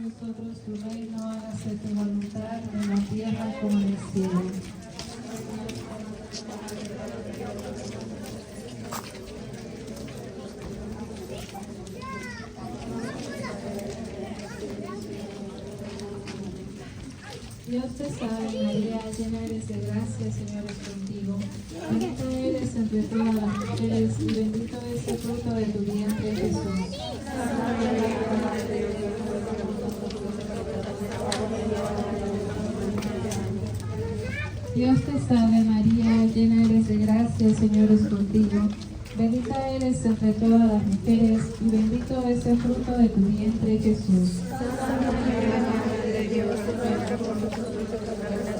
nosotros tu reino, hágase tu voluntad en la tierra como en el cielo. Dios te salve María, llena eres de gracia, Señor es contigo. Bendita eres entre todas las mujeres y bendito es el fruto de tu vientre, Jesús. Dios te salve María, llena eres de gracia, Señor es contigo. Bendita eres entre todas las mujeres y bendito es el fruto de tu vientre, Jesús. Santa María, Madre de Dios, ruega por nosotros pecadores,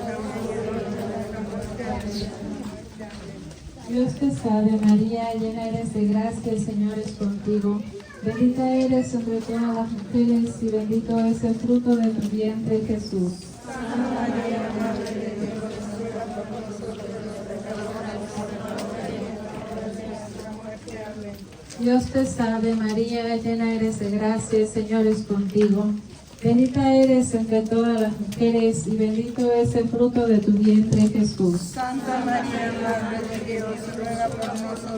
Dios te salve María, llena eres de gracia, el Señor es contigo. Bendita eres entre todas las mujeres y bendito es el fruto de tu vientre, Jesús. Santa María, Madre de Dios, ruega por nosotros pecadores, ahora y en la hora de nuestra muerte. Amén. Dios te salve María, llena eres de gracia, el Señor es contigo. Bendita eres entre todas las mujeres y bendito es el fruto de tu vientre, Jesús. Santa María, Madre de Dios, ruega por nosotros los pecadores,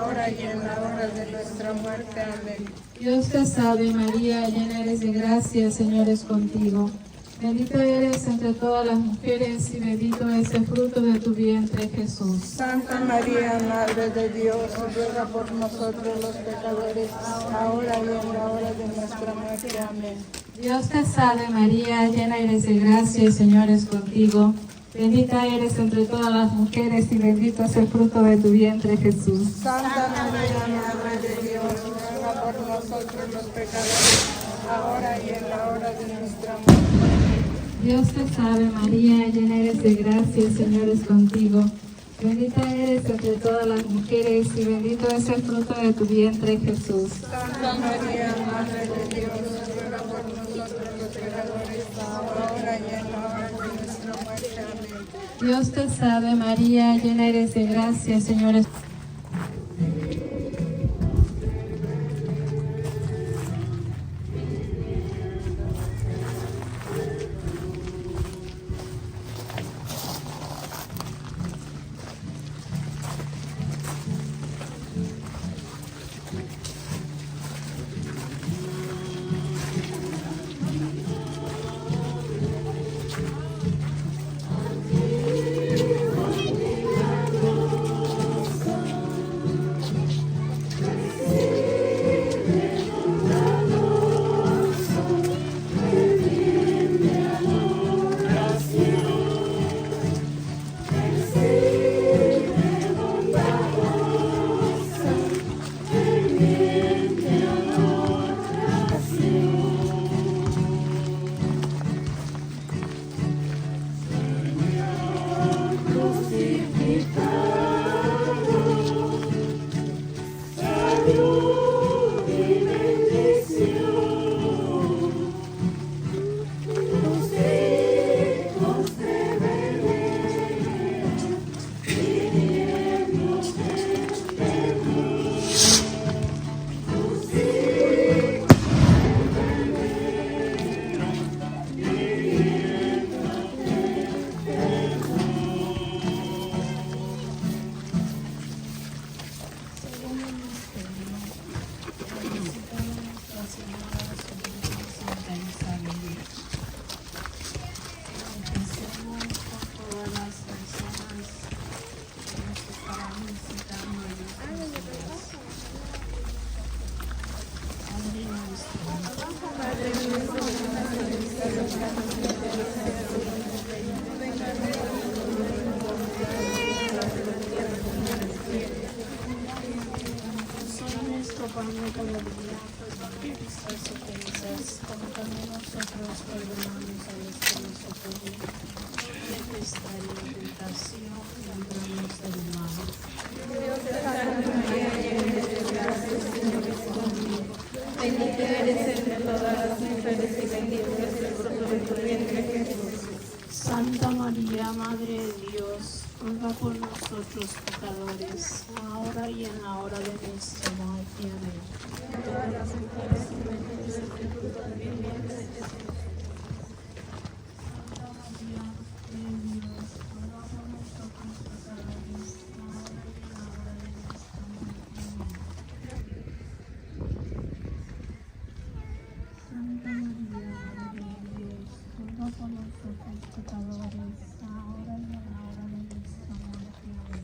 ahora y en la hora de nuestra muerte. Amén. Dios te salve María, llena eres de gracia, el Señor es contigo. Bendita eres entre todas las mujeres y bendito es el fruto de tu vientre, Jesús. Santa María, Madre de Dios, ruega por nosotros los pecadores, ahora y en la hora de nuestra muerte. Amén. Dios te salve María, llena eres de gracia, el Señor es contigo. Bendita eres entre todas las mujeres y bendito es el fruto de tu vientre, Jesús. Santa María, Madre de Dios, ruega por nosotros los pecadores, ahora y en la hora de nuestra muerte. Dios te salve María, llena eres de gracia, el Señor es contigo. Bendita eres entre todas las mujeres y bendito es el fruto de tu vientre, Jesús. Santa María, Madre de Dios, ruega por nosotros los pecadores, ahora y en la hora de nuestra muerte. Amén. Dios te salve María, llena eres de gracia, el Señor es contigo. ruega por nosotros pecadores, ahora y en la hora de nuestra muerte. Amén. Santa María, Madre de Dios, ruega por nosotros pecadores, ahora y en la hora de nuestra muerte. Amén.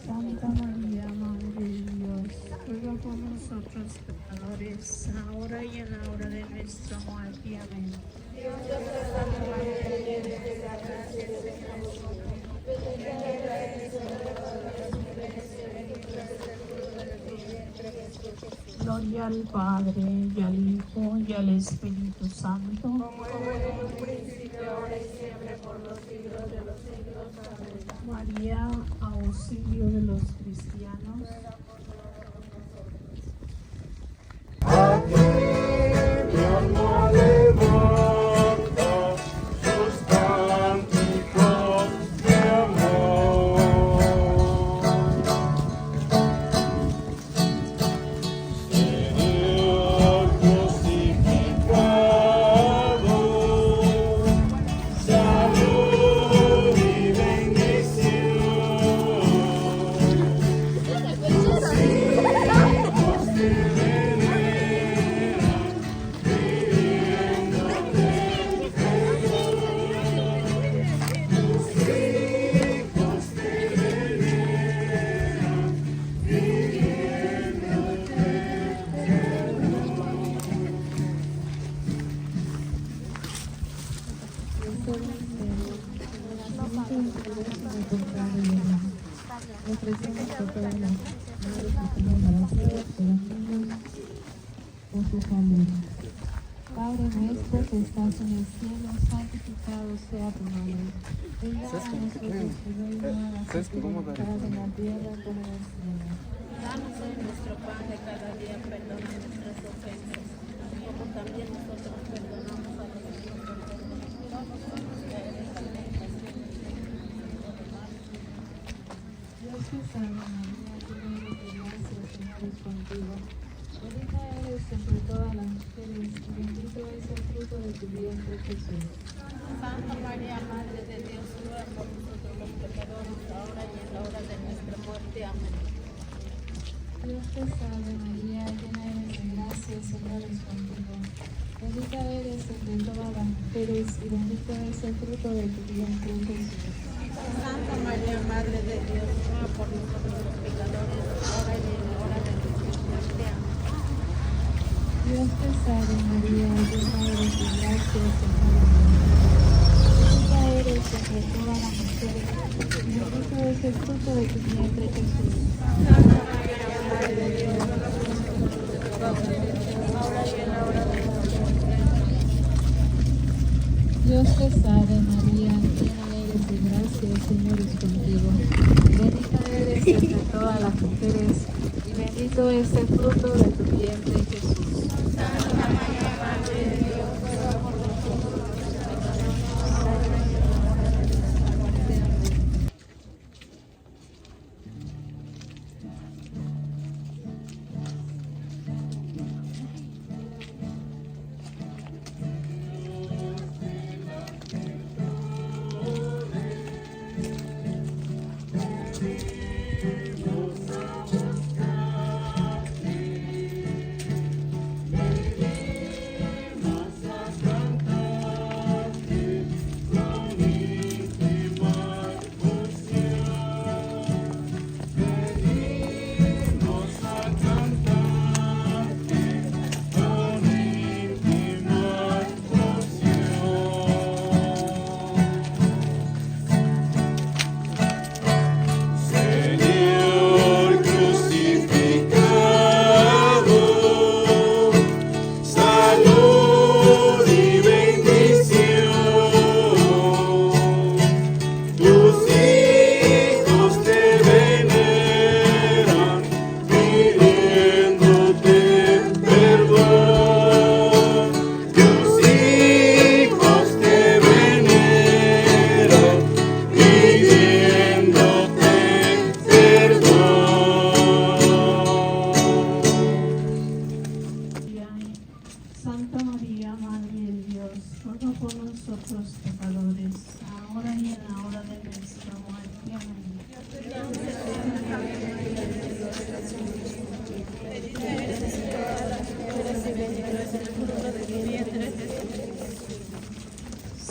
Santa María, Madre de Dios, ruega por nosotros pecadores, ahora y en la hora de nuestra muerte. Amén. Gloria al Padre, y al Hijo, y al Espíritu Santo. Como era en un principio, ahora y siempre, por los siglos de los siglos. Amén. María, auxilio de los cristianos. A ti mi alma levanta sus cánticos de amor. Señor crucificado, salud y bendición. Ofrecemos por todas las madres que están embarazadas, por los niños, por su familia. Padre nuestro que estás en el cielo, santificado sea tu nombre. Venga a nosotros tu reino, hágase tu voluntad en la tierra como en el cielo. Danos hoy nuestro pan de cada día, perdona nuestras ofensas, como también nosotros perdonamos a los que nos ofenden. No nos concedas la tentación, Dios te salve María, llena eres de gracia, el Señor es contigo. Bendita eres entre todas las mujeres y bendito es el fruto de tu vientre Jesús. Santa María, Madre de Dios, ruega por nosotros los pecadores, ahora y en la hora de nuestra muerte. Amén. Dios te salve María, llena eres de gracia, el Señor es contigo. Bendita eres entre todas las mujeres y bendito es el fruto de tu vientre Jesús. Santa María, Madre de Dios, ruega por nosotros los pecadores, ahora y en la hora de nuestra muerte. Amén. Dios te salve María, llena eres de gracia, el Señor es contigo. Bendita eres entre todas las mujeres y bendito es el fruto de tu vientre Jesús. Dios te salve María, llena eres de gracia, el Señor es contigo. Bendita eres entre todas las mujeres y bendito es el fruto de tu vientre Jesús.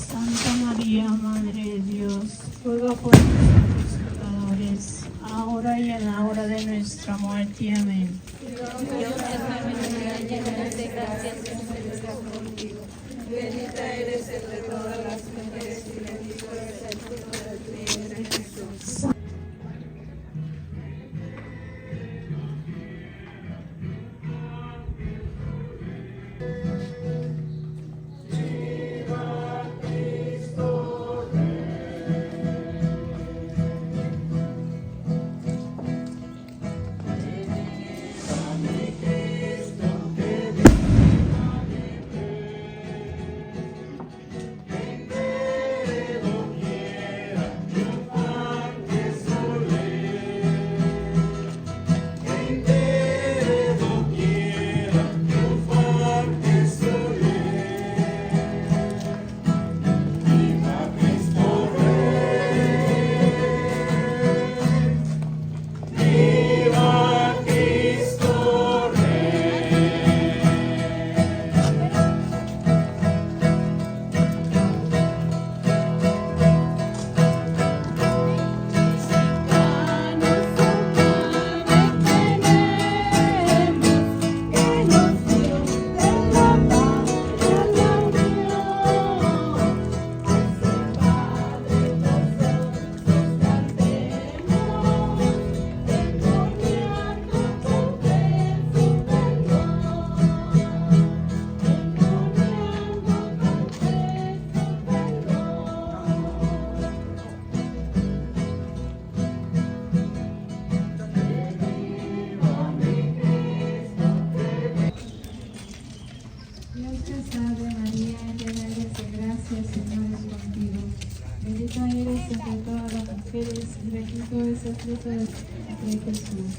Santa María, Madre de Dios, ruega por nosotros pecadores, ahora y en la hora de nuestra muerte. Amén. Bendita eres entre todas las mujeres y bendito es el fruto de tu vientre, Jesús. Dios te salve María, llena eres de gracia, el Señor es contigo. Bendita eres entre todas las mujeres y bendito es el fruto de tu vientre, Jesús.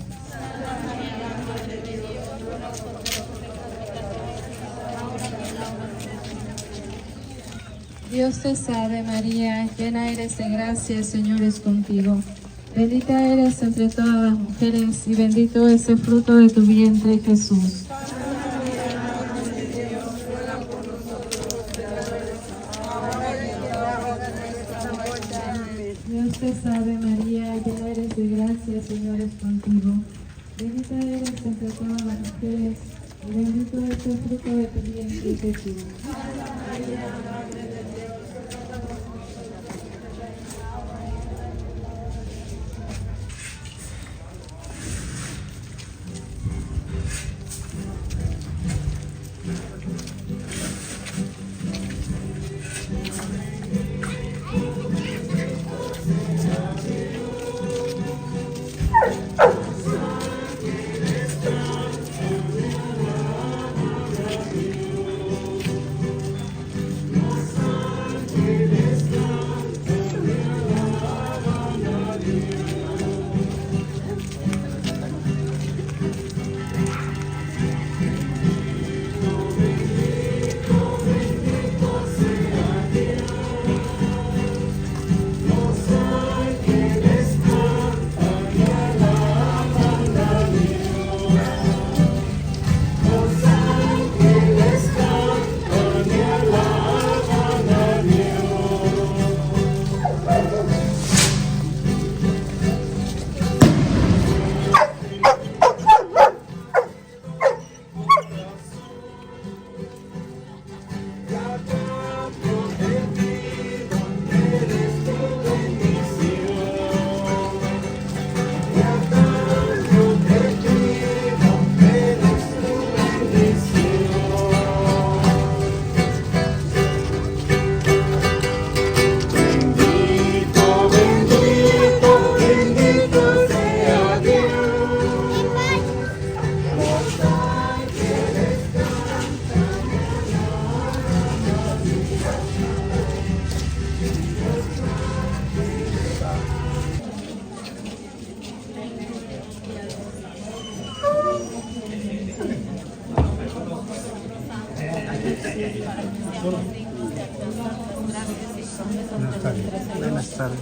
Dios te salve María, llena eres de gracia, el Señor es contigo. Bendita eres entre todas las mujeres y bendito es el fruto de tu vientre, Jesús. Dios te salve María, llena eres de gracia, el Señor es contigo. Bendita eres entre todas las mujeres y bendito es el fruto de tu vientre, Jesús. Buenas tardes.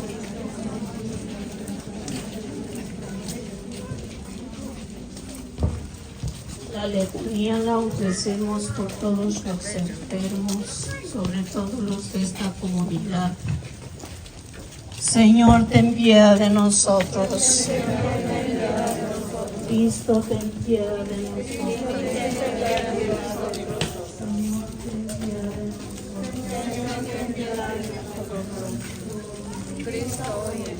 La letanía la ofrecemos por todos los enfermos, sobre todo los de esta comunidad. Señor, ten piedad de nosotros. Cristo, ten piedad de nosotros. Señor, ten piedad de nosotros. Cristo, oye.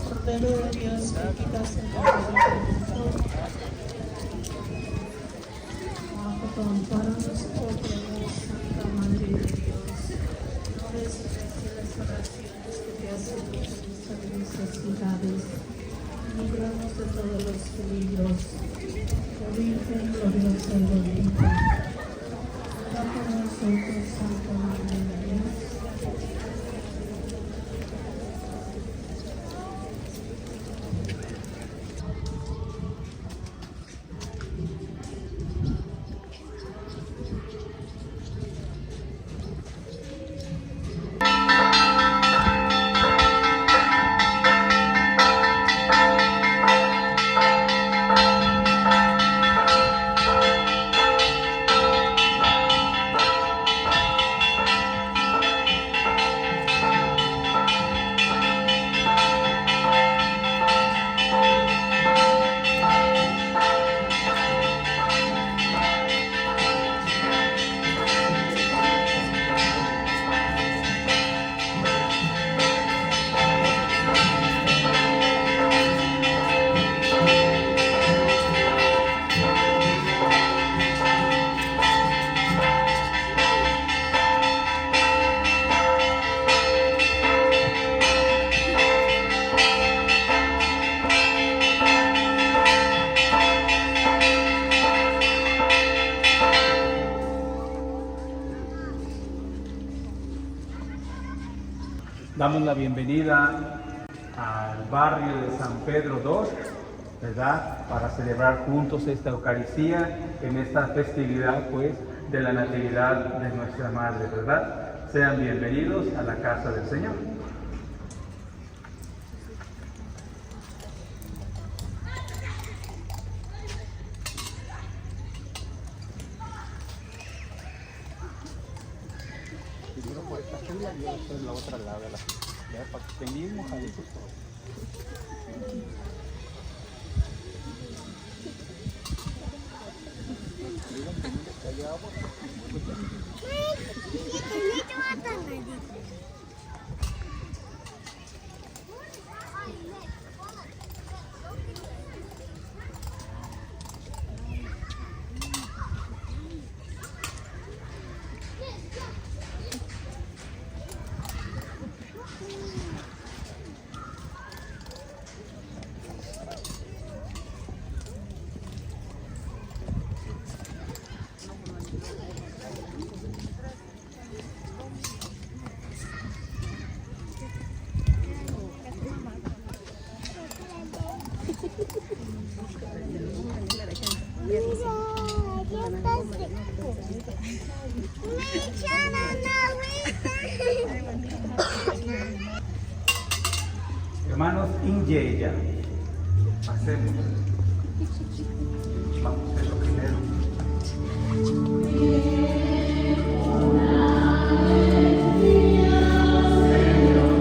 Cordero de Dios, que quitas el pecado del mundo. Para nosotros, Santa Madre de Dios, no desprecie las oraciones que te hacemos en nuestras necesidades. Líbranos de todos los peligros. Oh Virgen gloriosa y bendita. Ora por nosotros, Santa Madre de Dios. Damos la bienvenida al barrio de San Pedro II, ¿verdad? Para celebrar juntos esta Eucaristía en esta festividad, pues, de la Natividad de nuestra Madre, ¿verdad? Sean bienvenidos a la casa del Señor. La otra lado de la para que estén mojaditos todos. Hermanos Ingeya, hacemos. Vamos a hacer lo primero. Señor,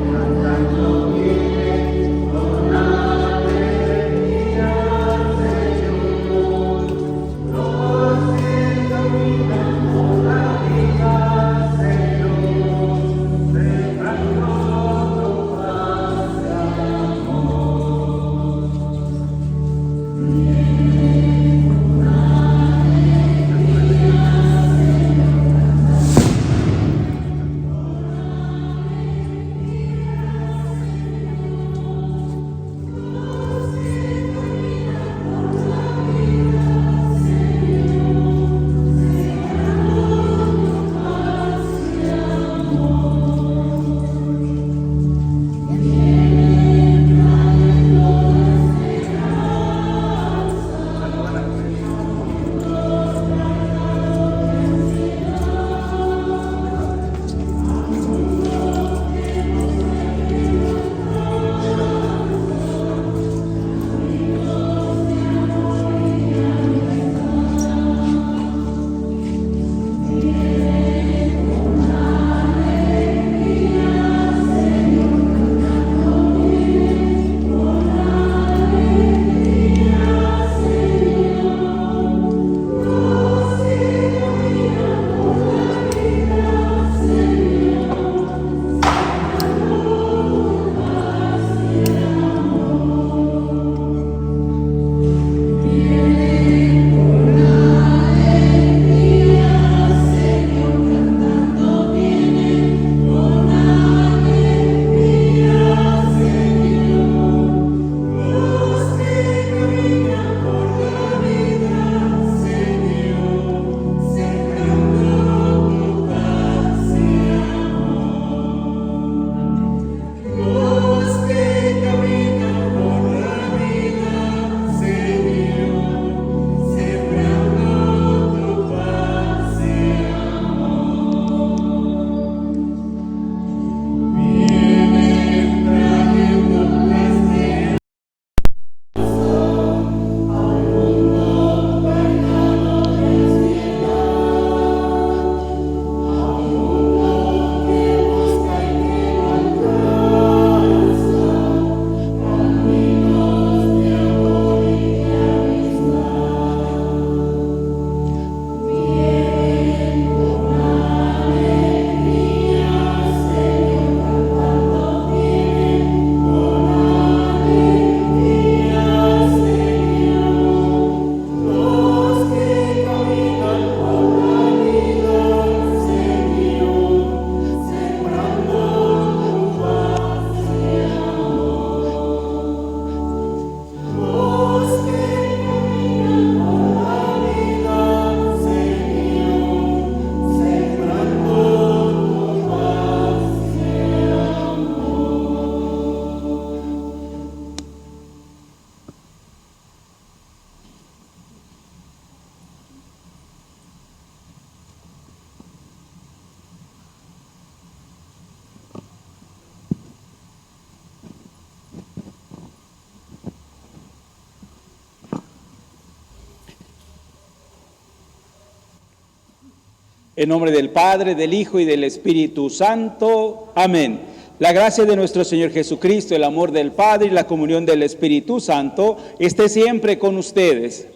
En nombre del Padre, del Hijo y del Espíritu Santo. Amén. La gracia de nuestro Señor Jesucristo, el amor del Padre y la comunión del Espíritu Santo esté siempre con ustedes.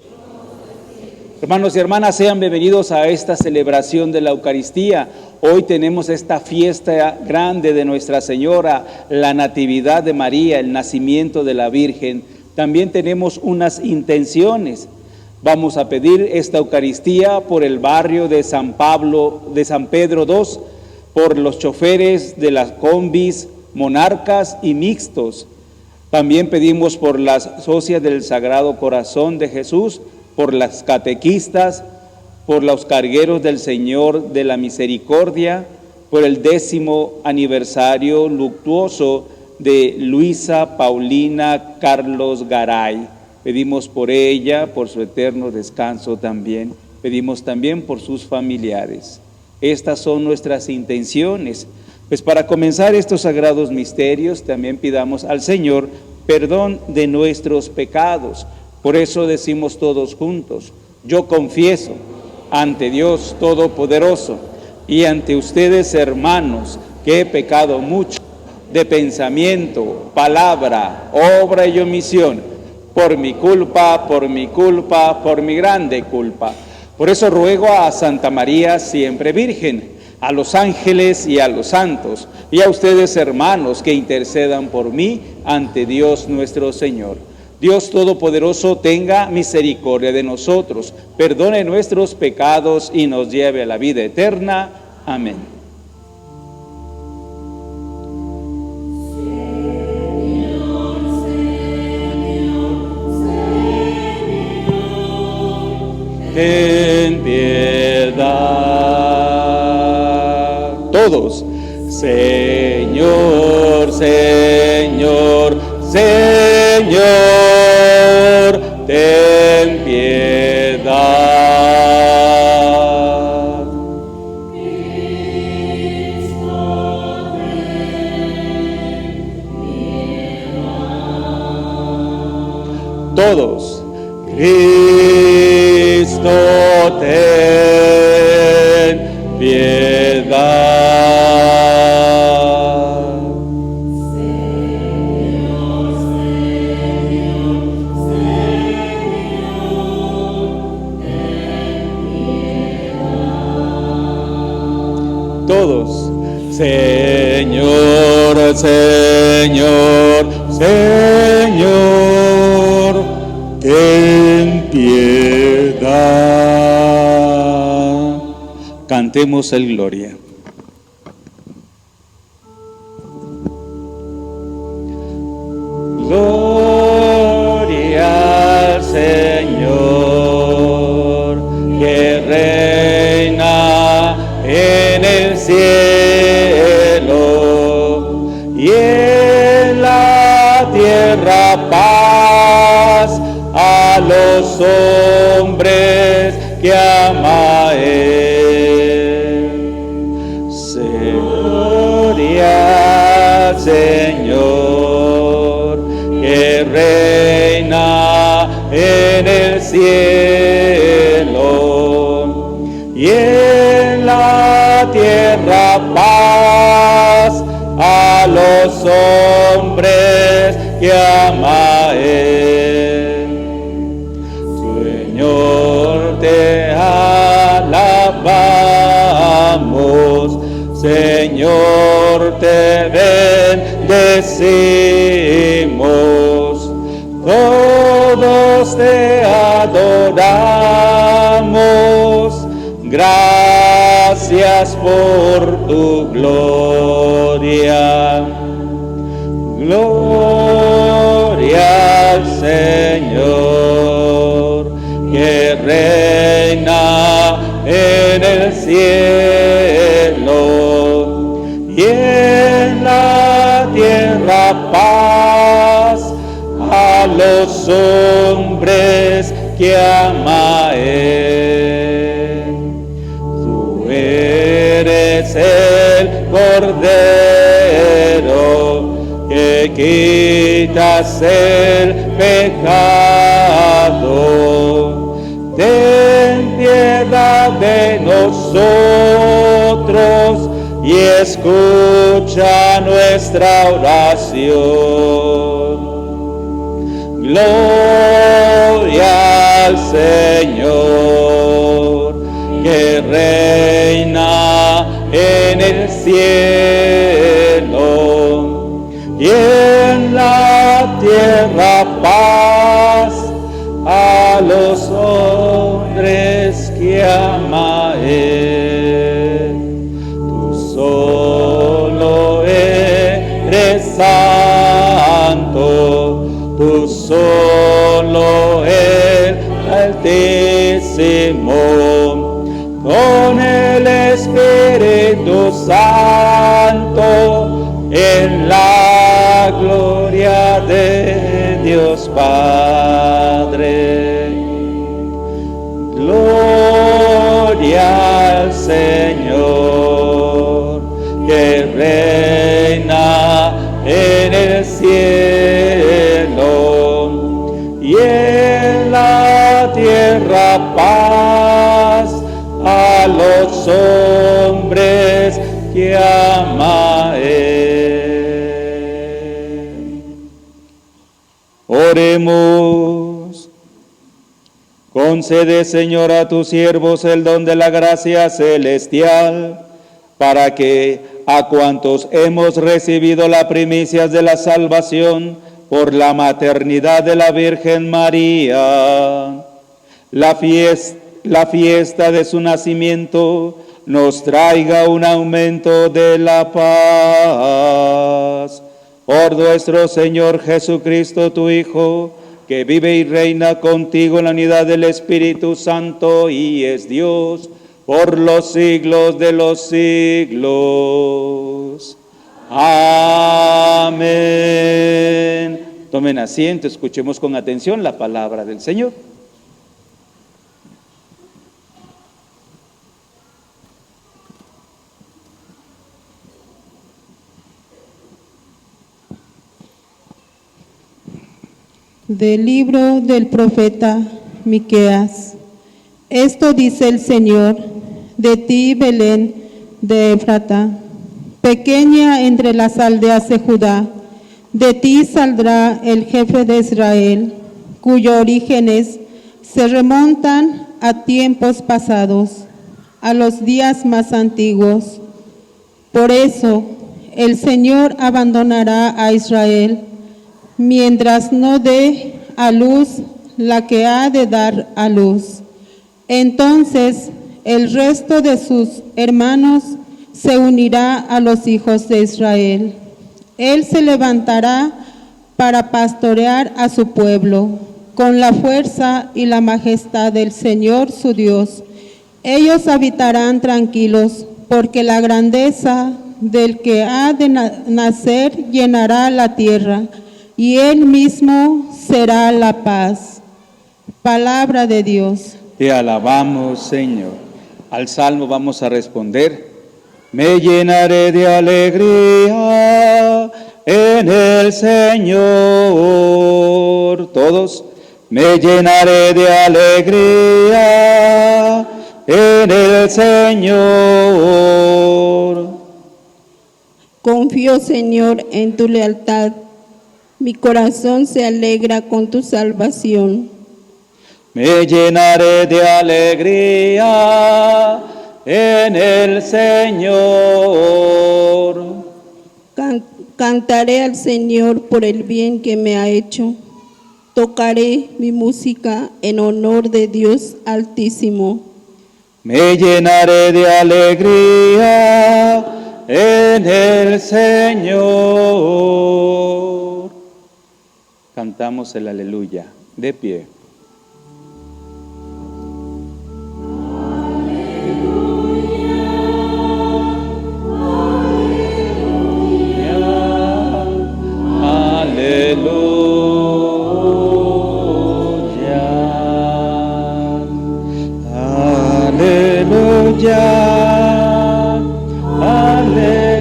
Hermanos y hermanas, sean bienvenidos a esta celebración de la Eucaristía. Hoy tenemos esta fiesta grande de Nuestra Señora, la Natividad de María, el nacimiento de la Virgen. También tenemos unas intenciones. Vamos a pedir esta Eucaristía por el barrio de San Pedro II, por los choferes de las combis, monarcas y mixtos. También pedimos por las socias del Sagrado Corazón de Jesús, por las catequistas, por los cargueros del Señor de la Misericordia, por el 10º aniversario luctuoso de Luisa Paulina Carlos Garay. Pedimos por ella, por su eterno descanso también. Pedimos también por sus familiares. Estas son nuestras intenciones. Pues para comenzar estos sagrados misterios, también pidamos al Señor perdón de nuestros pecados. Por eso decimos todos juntos: yo confieso ante Dios Todopoderoso y ante ustedes, hermanos, que he pecado mucho de pensamiento, palabra, obra y omisión, por mi culpa, por mi grande culpa. Por eso ruego a Santa María siempre Virgen, a los ángeles y a los santos, y a ustedes, hermanos, que intercedan por mí ante Dios nuestro Señor. Dios Todopoderoso tenga misericordia de nosotros, perdone nuestros pecados y nos lleve a la vida eterna. Amén. Ten piedad. Todos. Señor, Señor, Señor, ten piedad. Todos. Cristo, ten piedad. Señor, Señor, Señor, ten piedad. Todos. Señor, Señor, Señor, ten piedad. Cantemos el Gloria. Gloria al Señor, que reina en el cielo y en la tierra paz a los hombres que ama Él. Gloria al Señor, que reina en el cielo y en la tierra paz a los hombres que ama Él. Señor, te alabamos, Señor, te bendecimos, todos te adoramos, gracias por tu gloria. Gloria al Señor, que reina en el cielo y en la tierra paz a los hombres que ama Él. Tú eres el Cordero que quitas el pecado. Ten piedad de nosotros. nosotros y escucha nuestra oración. Gloria al Señor, que reina en el cielo, y en la tierra paz a los hombres que ama Él. Tú solo eres santo, tú solo el Altísimo, con el Espíritu Santo, en la gloria de Dios Padre. Gloria al Señor, que reina en el cielo, y en la tierra paz a los hombres que ama Él. Oremos. Concede, Señor, a tus siervos el don de la gracia celestial, para que a cuantos hemos recibido las primicias de la salvación por la maternidad de la Virgen María, la fiesta de su nacimiento nos traiga un aumento de la paz. Por nuestro Señor Jesucristo, tu Hijo, que vive y reina contigo en la unidad del Espíritu Santo y es Dios por los siglos de los siglos. Amén. Tomen asiento, escuchemos con atención la palabra del Señor. Del libro del profeta Miqueas. Esto dice el Señor: de ti, Belén de Efrata, pequeña entre las aldeas de Judá, de ti saldrá el jefe de Israel, cuyos orígenes se remontan a tiempos pasados, a los días más antiguos. Por eso el Señor abandonará a Israel, mientras no dé a luz la que ha de dar a luz. Entonces el resto de sus hermanos se unirá a los hijos de Israel. Él se levantará para pastorear a su pueblo, con la fuerza y la majestad del Señor su Dios. Ellos habitarán tranquilos, porque la grandeza del que ha de nacer llenará la tierra, y Él mismo será la paz. Palabra de Dios. Te alabamos, Señor. Al salmo vamos a responder: me llenaré de alegría en el Señor. Todos, me llenaré de alegría en el Señor. Confío, Señor, en tu lealtad. Mi corazón se alegra con tu salvación. Me llenaré de alegría en el Señor. Cantaré al Señor por el bien que me ha hecho. Tocaré mi música en honor de Dios Altísimo. Me llenaré de alegría en el Señor. Cantamos el aleluya de pie.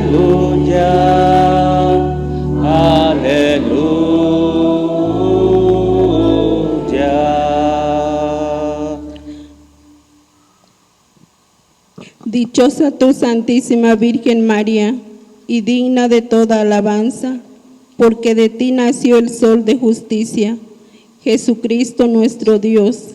Aleluya, aleluya, Gloriosa tu Santísima Virgen María, y digna de toda alabanza, porque de ti nació el Sol de justicia, Jesucristo nuestro Dios.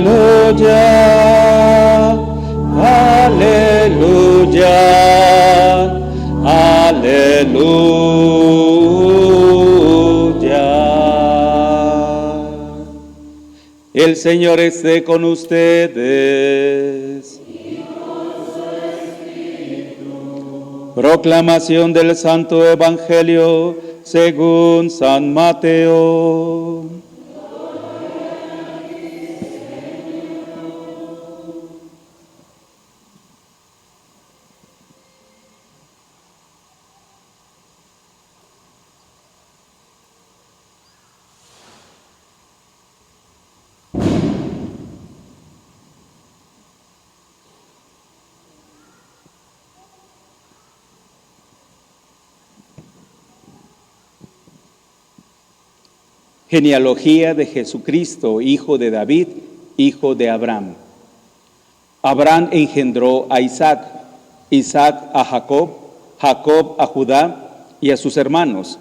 Aleluya, aleluya, aleluya. El Señor esté con ustedes. Proclamación del Santo Evangelio según San Mateo. Genealogía de Jesucristo, hijo de David, hijo de Abraham. Abraham engendró a Isaac, Isaac a Jacob, Jacob a Judá y a sus hermanos.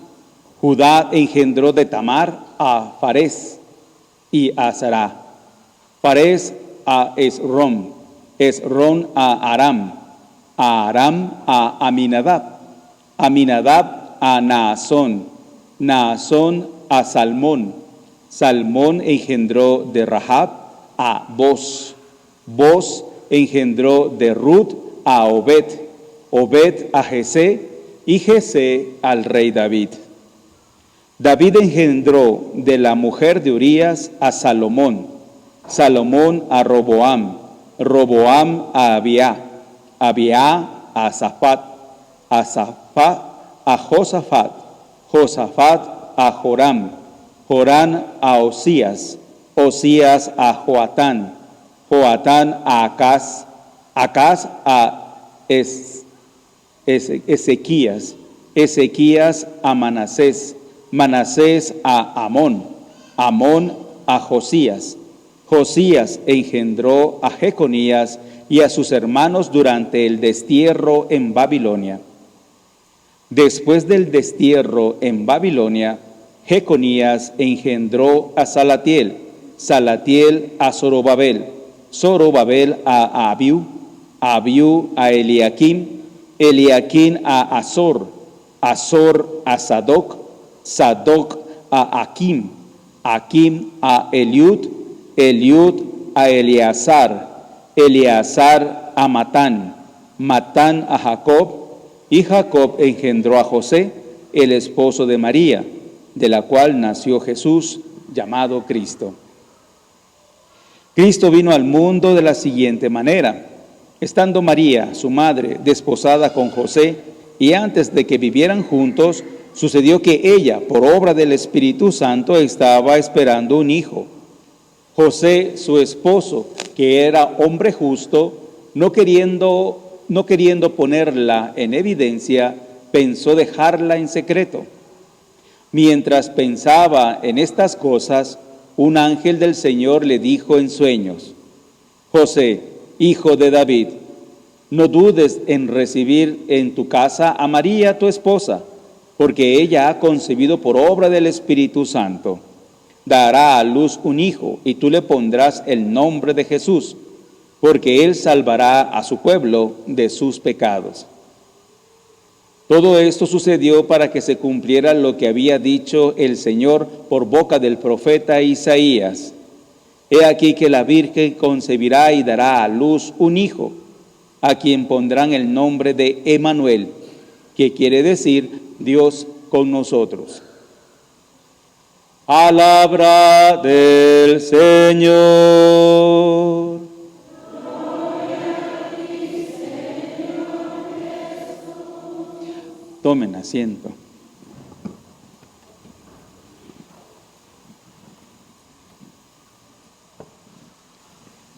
Judá engendró de Tamar a Farés y a Sará. Farés a Esrom, Esrom a Aram a Aminadab, Aminadab a Naasón, Naasón a Salmón, Salmón engendró de Rahab a Boz, Boz engendró de Ruth a Obed, Obed a Jesé y Jesé al rey David. David engendró de la mujer de Urías a Salomón, Salomón a Roboam, Roboam a Abiá, Abiá a Zafat, a Zafat a Josafat, Josafat a Joram, Joram a Osías, Osías a Joatán, Joatán a Acaz, Acaz a Ezequías, Ezequías a Manasés, Manasés a Amón, Amón a Josías, Josías engendró a Jeconías y a sus hermanos durante el destierro en Babilonia. Después del destierro en Babilonia, Jeconías engendró a Salatiel, Salatiel a Zorobabel, Zorobabel a Abiú, Abiú a Eliaquim, Eliaquim a Azor, Azor a Sadoc, Sadoc a Aquim, Aquim a Eliud, Eliud a Eleazar, Eleazar a Matán, Matán a Jacob, y Jacob engendró a José, el esposo de María, de la cual nació Jesús, llamado Cristo. Cristo vino al mundo de la siguiente manera. Estando María, su madre, desposada con José, y antes de que vivieran juntos, sucedió que ella, por obra del Espíritu Santo, estaba esperando un hijo. José, su esposo, que era hombre justo, no queriendo ponerla en evidencia, pensó dejarla en secreto. Mientras pensaba en estas cosas, un ángel del Señor le dijo en sueños: José, hijo de David, no dudes en recibir en tu casa a María, tu esposa, porque ella ha concebido por obra del Espíritu Santo. Dará a luz un hijo, y tú le pondrás el nombre de Jesús, porque él salvará a su pueblo de sus pecados. Todo esto sucedió para que se cumpliera lo que había dicho el Señor por boca del profeta Isaías. He aquí que la Virgen concebirá y dará a luz un hijo, a quien pondrán el nombre de Emmanuel, que quiere decir Dios con nosotros. Palabra del Señor. Tomen asiento.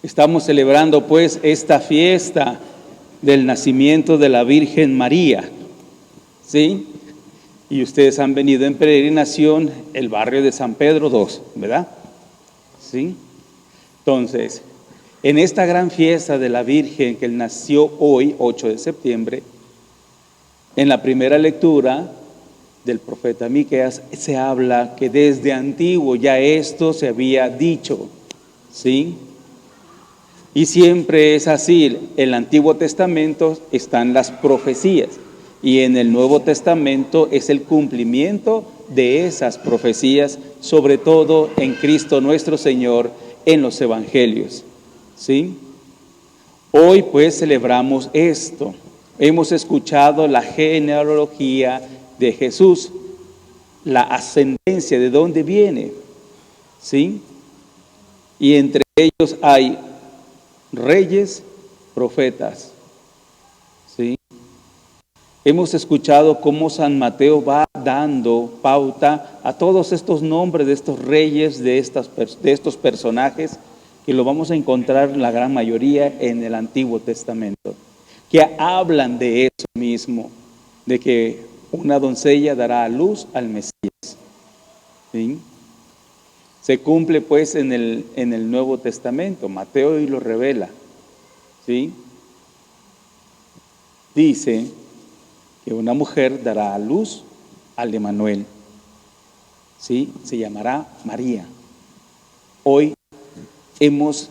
Estamos celebrando pues esta fiesta del nacimiento de la Virgen María, ¿sí? Y ustedes han venido en peregrinación el barrio de San Pedro II, ¿verdad? ¿Sí? Entonces, en esta gran fiesta de la Virgen que nació hoy, 8 de septiembre, en la primera lectura del profeta Miqueas se habla que desde antiguo ya esto se había dicho, ¿sí? Y siempre es así, en el Antiguo Testamento están las profecías y en el Nuevo Testamento es el cumplimiento de esas profecías, sobre todo en Cristo nuestro Señor, en los Evangelios, ¿sí? Hoy pues celebramos esto. Hemos escuchado la genealogía de Jesús, la ascendencia, de dónde viene, ¿sí? Y entre ellos hay reyes, profetas, ¿sí? Hemos escuchado cómo San Mateo va dando pauta a todos estos nombres de estos reyes, de estos personajes, que lo vamos a encontrar la gran mayoría en el Antiguo Testamento, que hablan de eso mismo, de que una doncella dará a luz al Mesías, ¿sí? Se cumple pues en el Nuevo Testamento, Mateo y lo revela, ¿sí? Dice que una mujer dará a luz al Emanuel, ¿sí? Se llamará María. Hoy estamos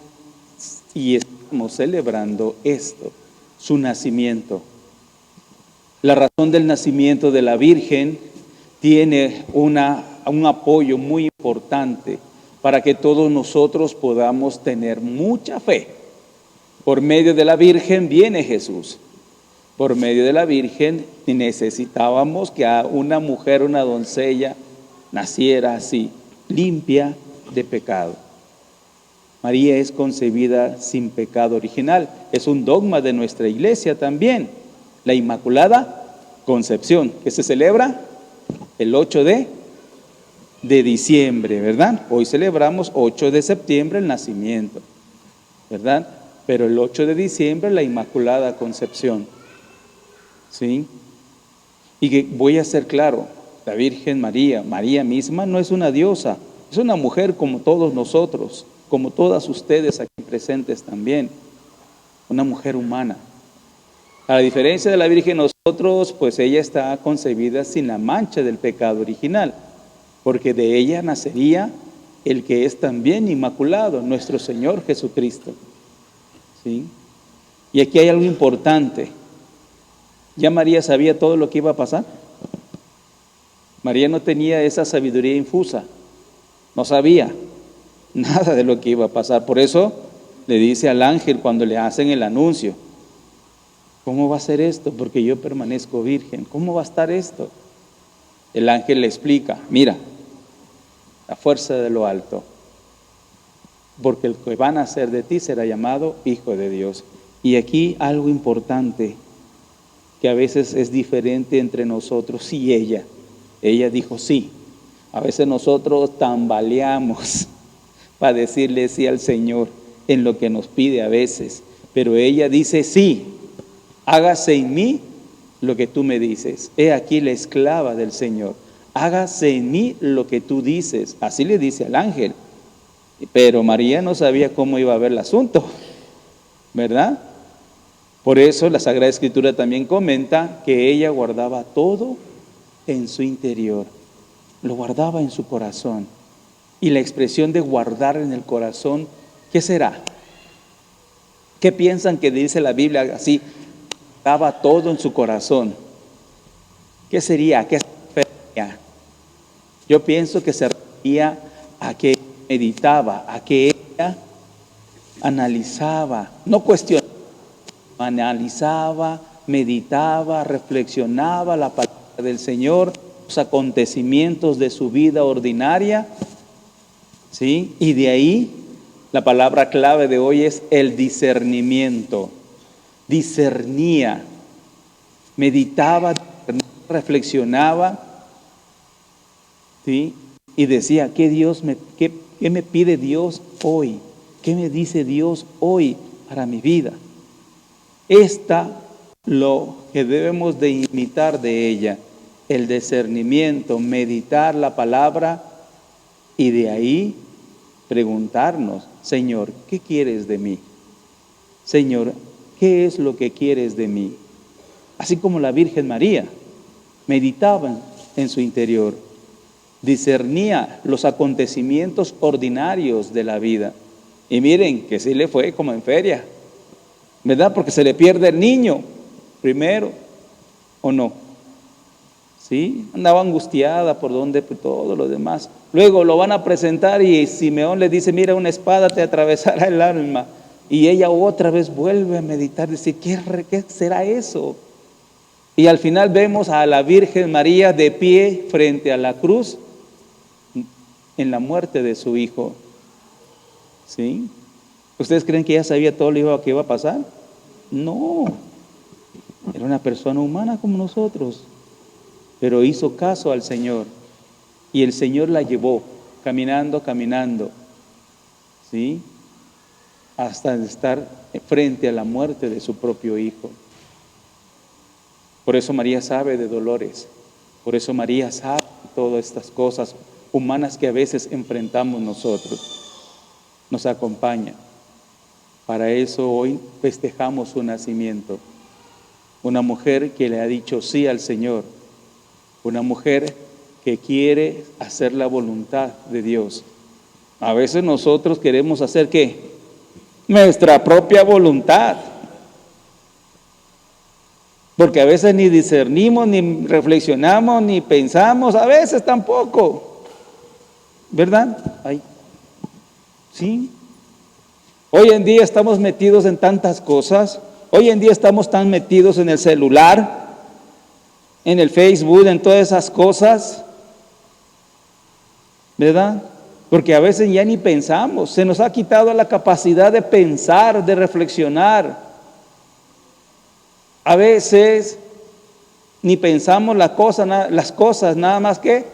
celebrando esto, su nacimiento. La razón del nacimiento de la Virgen tiene un apoyo muy importante para que todos nosotros podamos tener mucha fe. Por medio de la Virgen viene Jesús. Por medio de la Virgen necesitábamos que a una mujer, una doncella, naciera así, limpia de pecado. María es concebida sin pecado original. Es un dogma de nuestra iglesia también. La Inmaculada Concepción, que se celebra el 8 de diciembre, ¿verdad? Hoy celebramos 8 de septiembre el nacimiento, ¿verdad? Pero el 8 de diciembre la Inmaculada Concepción, ¿sí? Y que voy a ser claro, la Virgen María, María misma no es una diosa, es una mujer como todos nosotros, como todas ustedes aquí presentes también, una mujer humana. A la diferencia de la Virgen, nosotros, pues ella está concebida sin la mancha del pecado original, porque de ella nacería el que es también inmaculado, nuestro Señor Jesucristo, ¿sí? Y aquí hay algo importante. ¿Ya María sabía todo lo que iba a pasar? María no tenía esa sabiduría infusa, no sabía nada de lo que iba a pasar. Por eso le dice al ángel cuando le hacen el anuncio: ¿cómo va a ser esto? Porque yo permanezco virgen. ¿Cómo va a estar esto? El ángel le explica: mira, la fuerza de lo alto, porque el que va a nacer de ti será llamado Hijo de Dios. Y aquí algo importante, que a veces es diferente entre nosotros y ella. Ella dijo sí. A veces nosotros tambaleamos para decirle sí al Señor en lo que nos pide a veces, pero ella dice sí. Hágase en mí lo que tú me dices. He aquí la esclava del Señor. Hágase en mí lo que tú dices. Así le dice al ángel. Pero María no sabía cómo iba a ver el asunto, ¿verdad? Por eso la Sagrada Escritura también comenta que ella guardaba todo en su interior. Lo guardaba en su corazón. Y la expresión de guardar en el corazón, ¿qué será? ¿Qué piensan que dice la Biblia así? Guardaba todo en su corazón. ¿Qué sería? ¿Qué sería? Yo pienso que se refería a que meditaba, a que ella analizaba, no cuestionaba, analizaba, meditaba, reflexionaba la palabra del Señor, los acontecimientos de su vida ordinaria, ¿sí? Y de ahí la palabra clave de hoy es el discernimiento. Discernía, meditaba, reflexionaba, ¿sí? Y decía: ¿qué me pide Dios hoy? ¿Qué me dice Dios hoy para mi vida? Esta lo que debemos de imitar de ella, el discernimiento, meditar la palabra y de ahí preguntarnos, Señor, ¿qué quieres de mí? Señor, ¿qué es lo que quieres de mí? Así como la Virgen María meditaba en su interior, discernía los acontecimientos ordinarios de la vida. Y miren que sí le fue como en feria, ¿verdad? Porque se le pierde el niño primero, ¿o no? ¿Sí? Andaba angustiada por todo lo demás. Luego lo van a presentar y Simeón le dice, mira, una espada te atravesará el alma. Y ella otra vez vuelve a meditar, dice, ¿qué será eso? Y al final vemos a la Virgen María de pie frente a la cruz en la muerte de su hijo. ¿Sí? ¿Ustedes creen que ella sabía todo lo que iba a pasar? No. Era una persona humana como nosotros, pero hizo caso al Señor. Y el Señor la llevó caminando, ¿sí? Hasta estar frente a la muerte de su propio hijo. Por eso María sabe de dolores. Por eso María sabe de todas estas cosas humanas que a veces enfrentamos nosotros. Nos acompaña. Para eso hoy festejamos su nacimiento. Una mujer que le ha dicho sí al Señor. Una mujer que quiere hacer la voluntad de Dios. A veces nosotros queremos hacer ¿qué? Nuestra propia voluntad. Porque a veces ni discernimos, ni reflexionamos, ni pensamos, a veces tampoco. ¿Verdad? Ay. Sí. Hoy en día estamos metidos en tantas cosas. Hoy en día estamos tan metidos en el celular, en el Facebook, en todas esas cosas. ¿Verdad? Porque a veces ya ni pensamos. Se nos ha quitado la capacidad de pensar, de reflexionar. A veces ni pensamos las cosas, nada más que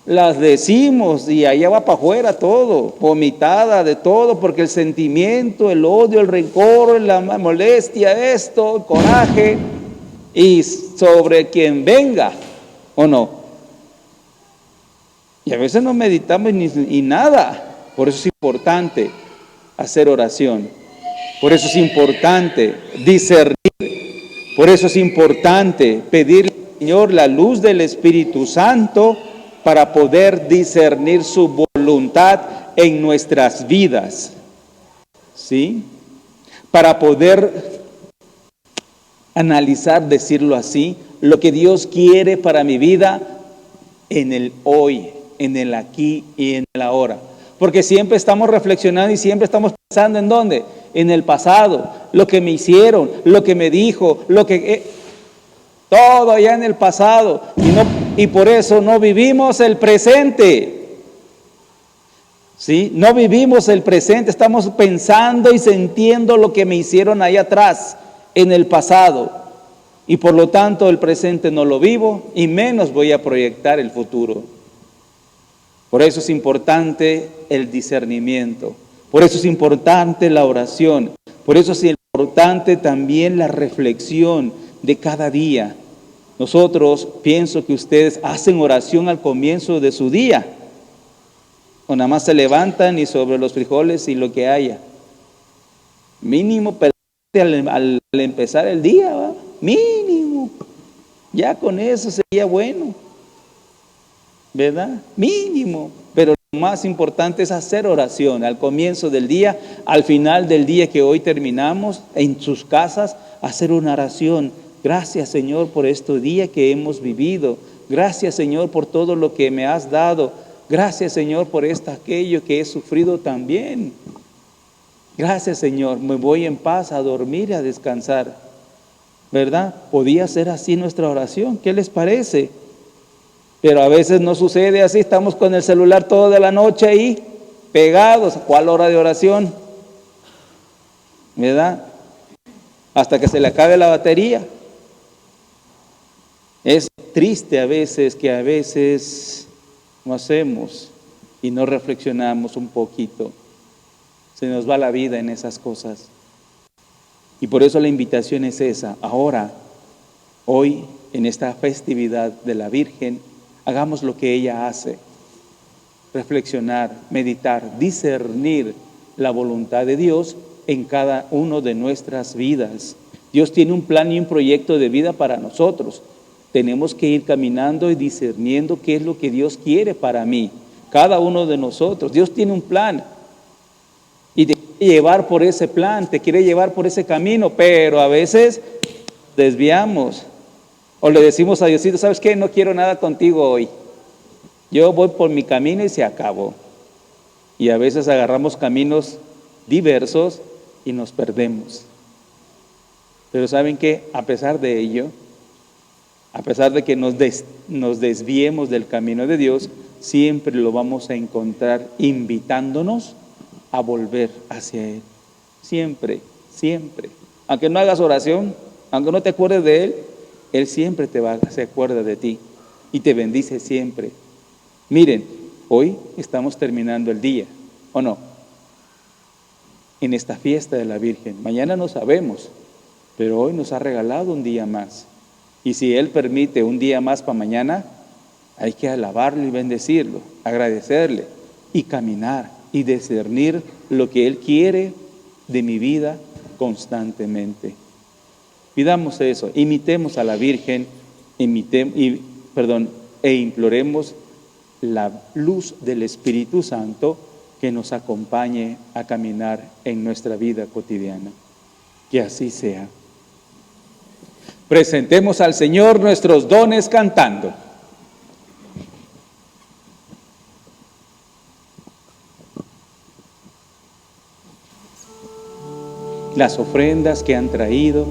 las decimos y allá va para afuera todo, vomitada de todo, porque el sentimiento, el odio, el rencor, la molestia, esto, el coraje, y sobre quien venga, ¿o no? Y a veces no meditamos ni nada. Por eso es importante hacer oración. Por eso es importante discernir. Por eso es importante pedirle al Señor la luz del Espíritu Santo para poder discernir su voluntad en nuestras vidas. ¿Sí? Para poder analizar, decirlo así, lo que Dios quiere para mi vida en el hoy, en el aquí y en el ahora. Porque siempre estamos reflexionando y siempre estamos pensando ¿en dónde? En el pasado, lo que me hicieron, lo que me dijo, todo ya en el pasado. Y por eso no vivimos el presente. ¿Sí? No vivimos el presente, estamos pensando y sintiendo lo que me hicieron ahí atrás, en el pasado. Y por lo tanto el presente no lo vivo y menos voy a proyectar el futuro. Por eso es importante el discernimiento. Por eso es importante la oración. Por eso es importante también la reflexión de cada día. Nosotros, pienso que ustedes hacen oración al comienzo de su día. O nada más se levantan y sobre los frijoles y lo que haya. Mínimo al empezar el día, ¿va? Mínimo. Ya con eso sería bueno. ¿Verdad? Mínimo. Pero lo más importante es hacer oración al comienzo del día, al final del día que hoy terminamos, en sus casas, hacer una oración. Gracias, Señor, por este día que hemos vivido. Gracias, Señor, por todo lo que me has dado. Gracias, Señor, por aquello que he sufrido también. Gracias, Señor. Me voy en paz a dormir y a descansar. ¿Verdad? Podía ser así nuestra oración. ¿Qué les parece? Pero a veces no sucede así. Estamos con el celular toda la noche ahí, pegados. ¿Cuál hora de oración? ¿Verdad? Hasta que se le acabe la batería. Es triste a veces no hacemos y no reflexionamos un poquito. Se nos va la vida en esas cosas. Y por eso la invitación es esa. Ahora, hoy, en esta festividad de la Virgen, hagamos lo que ella hace. Reflexionar, meditar, discernir la voluntad de Dios en cada uno de nuestras vidas. Dios tiene un plan y un proyecto de vida para nosotros. Tenemos que ir caminando y discerniendo qué es lo que Dios quiere para mí. Cada uno de nosotros. Dios tiene un plan. Y te quiere llevar por ese plan, te quiere llevar por ese camino, pero a veces desviamos. O le decimos a Diosito, ¿sabes qué? No quiero nada contigo hoy. Yo voy por mi camino y se acabó. Y a veces agarramos caminos diversos y nos perdemos. Pero ¿saben qué? A pesar de ello, a pesar de que nos desviemos del camino de Dios, siempre lo vamos a encontrar invitándonos a volver hacia Él. Siempre, siempre. Aunque no hagas oración, aunque no te acuerdes de Él, Él siempre se acuerda de ti y te bendice siempre. Miren, hoy estamos terminando el día, ¿o no? En esta fiesta de la Virgen. Mañana no sabemos, pero hoy nos ha regalado un día más. Y si Él permite un día más para mañana, hay que alabarlo y bendecirlo, agradecerle y caminar y discernir lo que Él quiere de mi vida constantemente. Pidamos eso, imitemos a la Virgen, e imploremos la luz del Espíritu Santo que nos acompañe a caminar en nuestra vida cotidiana. Que así sea. Presentemos al Señor nuestros dones cantando. Las ofrendas que han traído.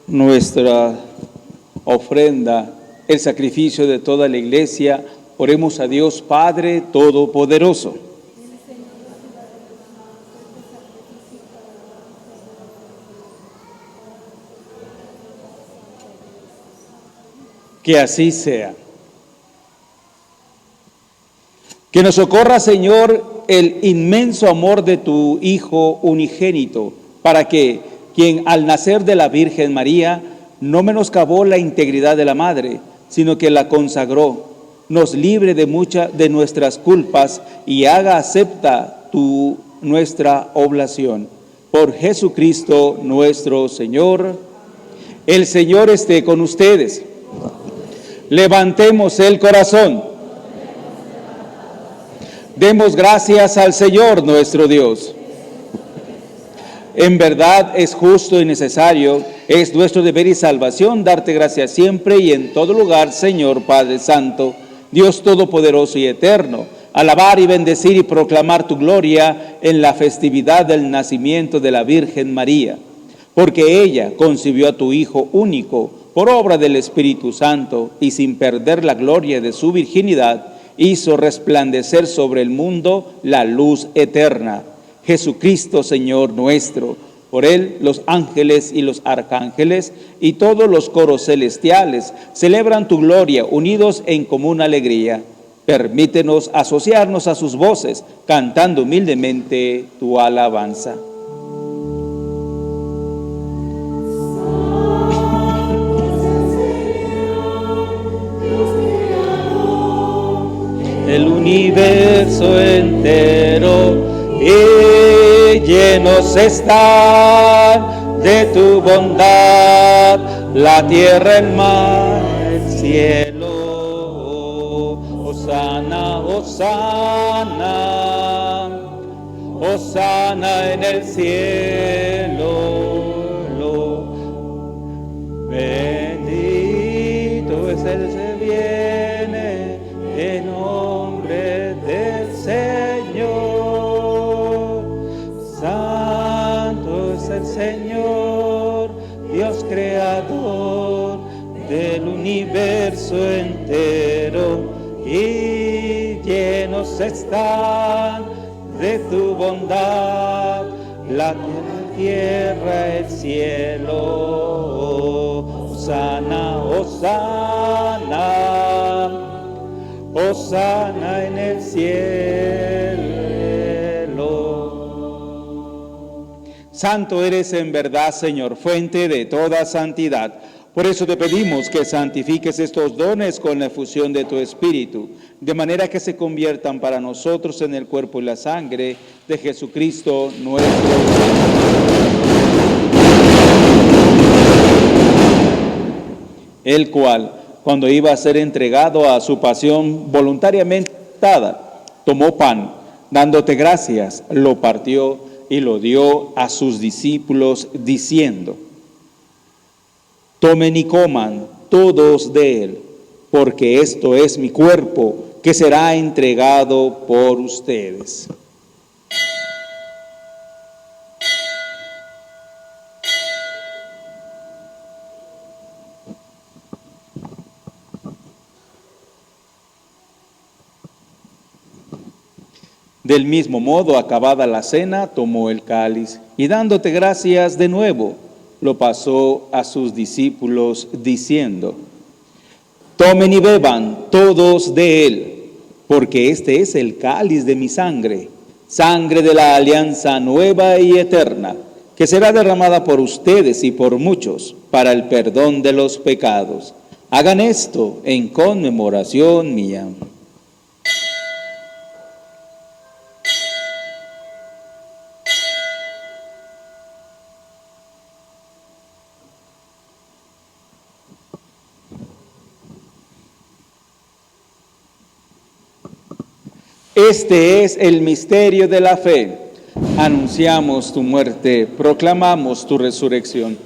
nuestra ofrenda, el sacrificio de toda la iglesia, oremos a Dios Padre Todopoderoso. Que así sea. Que nos socorra, Señor, el inmenso amor de tu Hijo unigénito, para que quien al nacer de la Virgen María no menoscabó la integridad de la Madre, sino que la consagró, nos libre de muchas de nuestras culpas y haga acepta nuestra oblación. Por Jesucristo nuestro Señor. El Señor esté con ustedes. Levantemos el corazón. Demos gracias al Señor nuestro Dios. En verdad es justo y necesario, es nuestro deber y salvación darte gracias siempre y en todo lugar, Señor Padre Santo, Dios Todopoderoso y Eterno, alabar y bendecir y proclamar tu gloria en la festividad del nacimiento de la Virgen María, porque ella concibió a tu Hijo único por obra del Espíritu Santo y sin perder la gloria de su virginidad, hizo resplandecer sobre el mundo la luz eterna. Jesucristo, Señor nuestro. Por él los ángeles y los arcángeles y todos los coros celestiales celebran tu gloria unidos en común alegría. Permítenos asociarnos a sus voces, cantando humildemente tu alabanza. El universo entero y llenos están de tu bondad, la tierra, el mar, el cielo. Hosana, hosana, hosana en el cielo. Bendito es el que viene en nombre del Señor. Santo es el Señor, Dios creador del universo entero, y llenos están de tu bondad la tierra, el cielo. Hosana, hosana, hosana en el cielo. Santo eres en verdad, Señor, fuente de toda santidad. Por eso te pedimos que santifiques estos dones con la efusión de tu Espíritu, de manera que se conviertan para nosotros en el cuerpo y la sangre de Jesucristo nuestro Señor, el cual, cuando iba a ser entregado a su pasión voluntariamente dada, tomó pan, dándote gracias, lo partió y lo dio a sus discípulos, diciendo: tomen y coman todos de él, porque esto es mi cuerpo, que será entregado por ustedes. Del mismo modo, acabada la cena, tomó el cáliz y dándote gracias de nuevo, lo pasó a sus discípulos diciendo: tomen y beban todos de él, porque este es el cáliz de mi sangre, sangre de la alianza nueva y eterna, que será derramada por ustedes y por muchos para el perdón de los pecados. Hagan esto en conmemoración mía. Este es el misterio de la fe. Anunciamos tu muerte, proclamamos tu resurrección.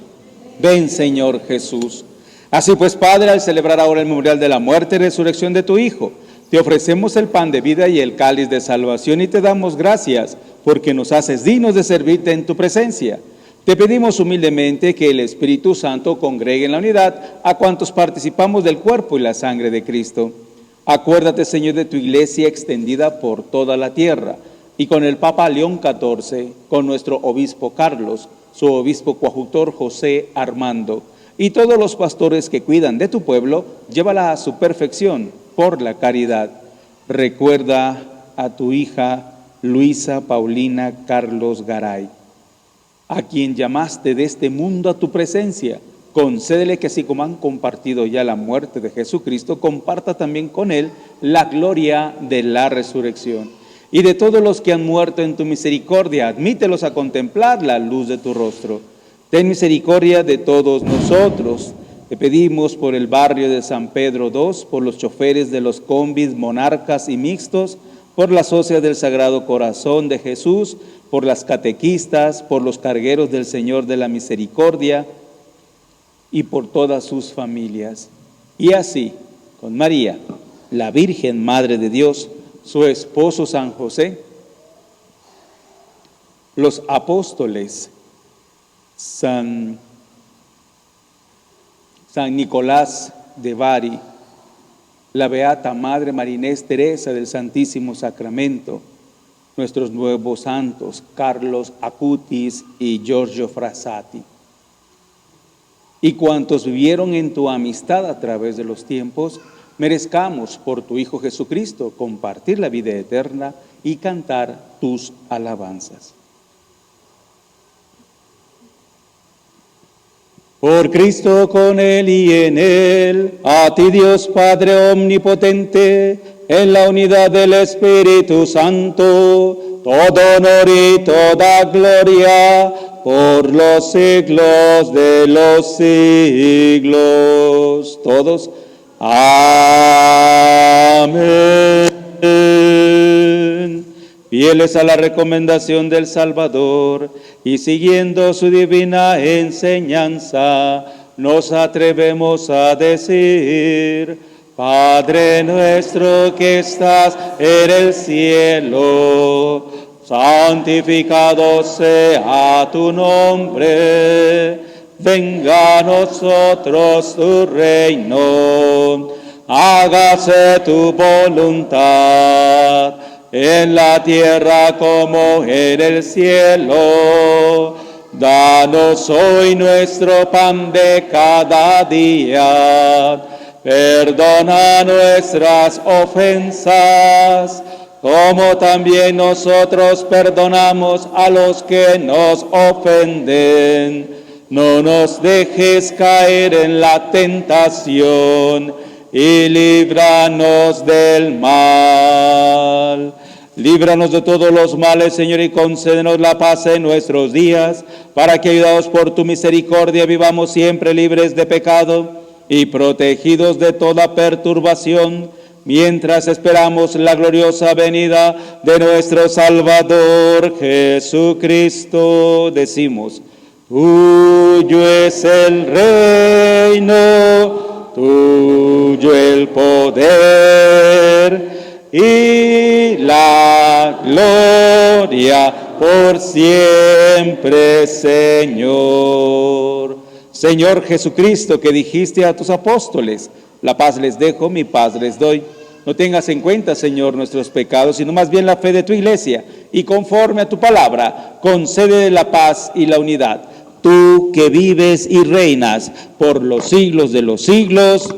Ven, Señor Jesús. Así pues, Padre, al celebrar ahora el memorial de la muerte y resurrección de tu Hijo, te ofrecemos el pan de vida y el cáliz de salvación y te damos gracias porque nos haces dignos de servirte en tu presencia. Te pedimos humildemente que el Espíritu Santo congregue en la unidad a cuantos participamos del cuerpo y la sangre de Cristo. Acuérdate, Señor, de tu iglesia extendida por toda la tierra, y con el Papa León XIV, con nuestro obispo Carlos, su obispo coadjutor José Armando, y todos los pastores que cuidan de tu pueblo, llévala a su perfección por la caridad. Recuerda a tu hija Luisa Paulina Carlos Garay, a quien llamaste de este mundo a tu presencia. Concédele que así como han compartido ya la muerte de Jesucristo, comparta también con él la gloria de la resurrección. Y de todos los que han muerto en tu misericordia, admítelos a contemplar la luz de tu rostro. Ten misericordia de todos nosotros. Te pedimos por el barrio de San Pedro II, por los choferes de los combis, monarcas y mixtos, por la sociedad del Sagrado Corazón de Jesús, por las catequistas, por los cargueros del Señor de la Misericordia y por todas sus familias. Y así, con María, la Virgen Madre de Dios, su esposo San José, los apóstoles, San Nicolás de Bari, la Beata Madre María Inés Teresa del Santísimo Sacramento, nuestros nuevos santos, Carlos Acutis y Giorgio Frassati, y cuantos vivieron en tu amistad a través de los tiempos, merezcamos por tu Hijo Jesucristo compartir la vida eterna y cantar tus alabanzas. Por Cristo, con Él y en Él, a ti Dios Padre Omnipotente, en la unidad del Espíritu Santo, todo honor y toda gloria, por los siglos de los siglos. Todos, amén. Fieles a la recomendación del Salvador y siguiendo su divina enseñanza, nos atrevemos a decir: Padre nuestro que estás en el cielo, santificado sea tu nombre, venga a nosotros tu reino, hágase tu voluntad, en la tierra como en el cielo. Danos hoy nuestro pan de cada día, perdona nuestras ofensas, como también nosotros perdonamos a los que nos ofenden. No nos dejes caer en la tentación y líbranos del mal. Líbranos de todos los males, Señor, y concédenos la paz en nuestros días, para que, ayudados por tu misericordia, vivamos siempre libres de pecado y protegidos de toda perturbación, mientras esperamos la gloriosa venida de nuestro Salvador Jesucristo. Decimos: tuyo es el reino, tuyo el poder y la gloria por siempre, Señor. Señor Jesucristo, que dijiste a tus apóstoles: la paz les dejo, mi paz les doy. No tengas en cuenta, Señor, nuestros pecados, sino más bien la fe de tu iglesia, y conforme a tu palabra, concede la paz y la unidad. Tú que vives y reinas por los siglos de los siglos,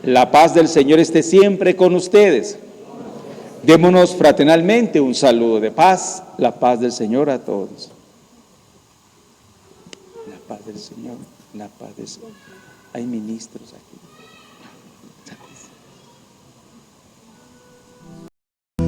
la paz del Señor esté siempre con ustedes. Démonos fraternalmente un saludo de paz, la paz del Señor a todos. La paz del Señor, la paz del Señor. Hay ministros aquí. Por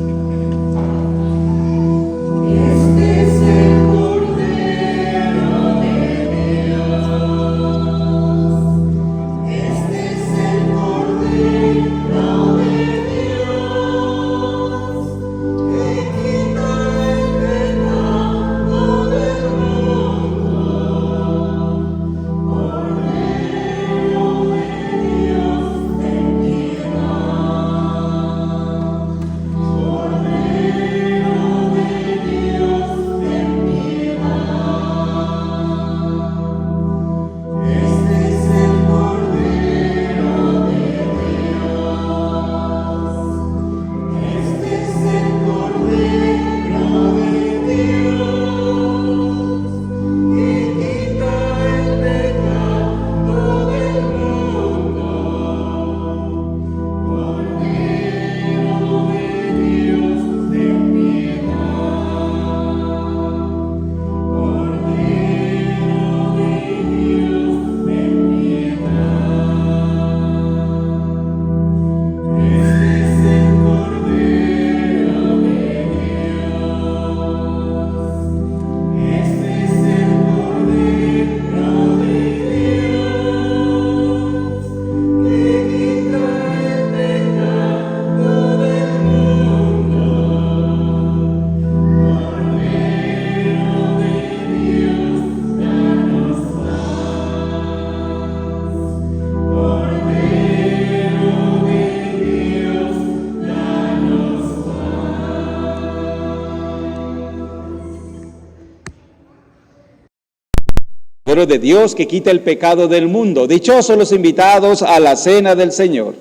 Cordero de Dios que quita el pecado del mundo. Dichosos los invitados a la cena del Señor.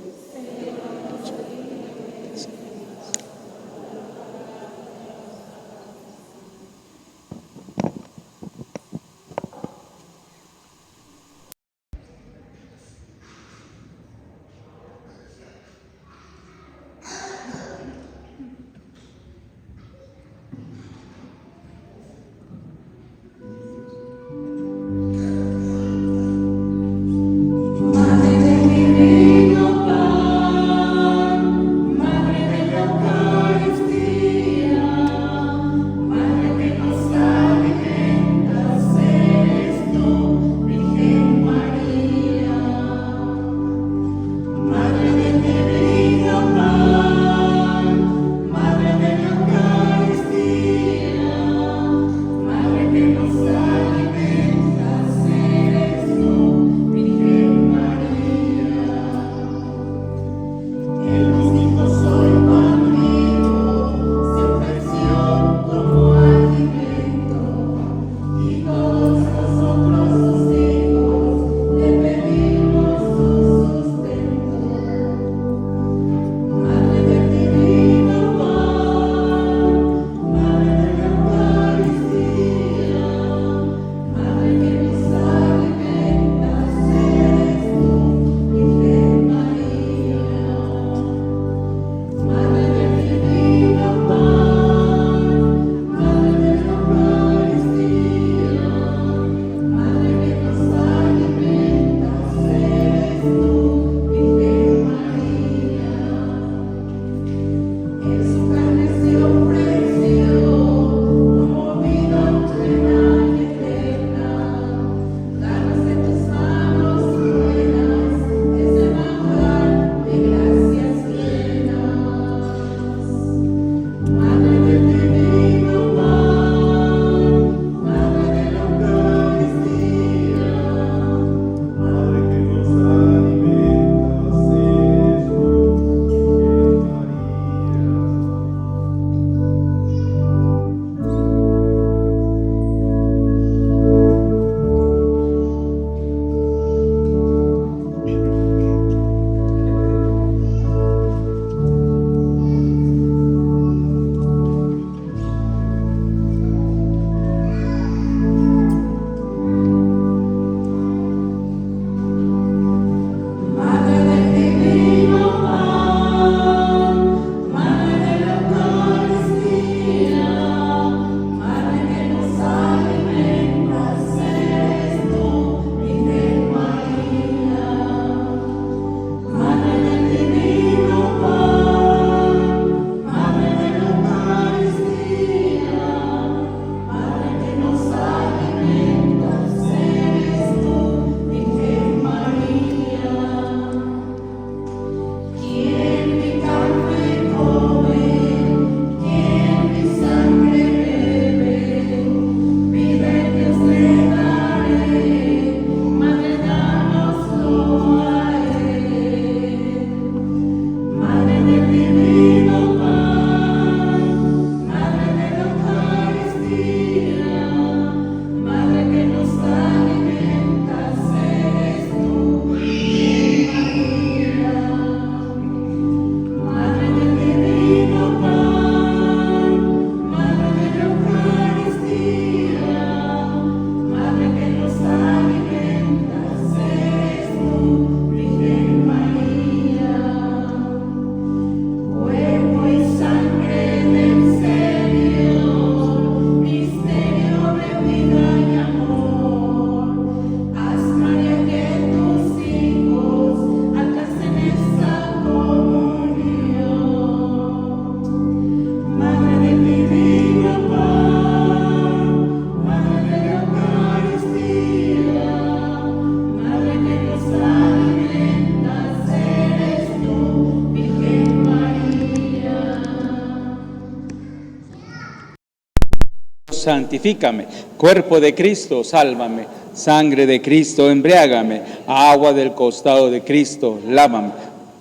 santifícame. Cuerpo de Cristo, sálvame. Sangre de Cristo, embriágame. Agua del costado de Cristo, lávame.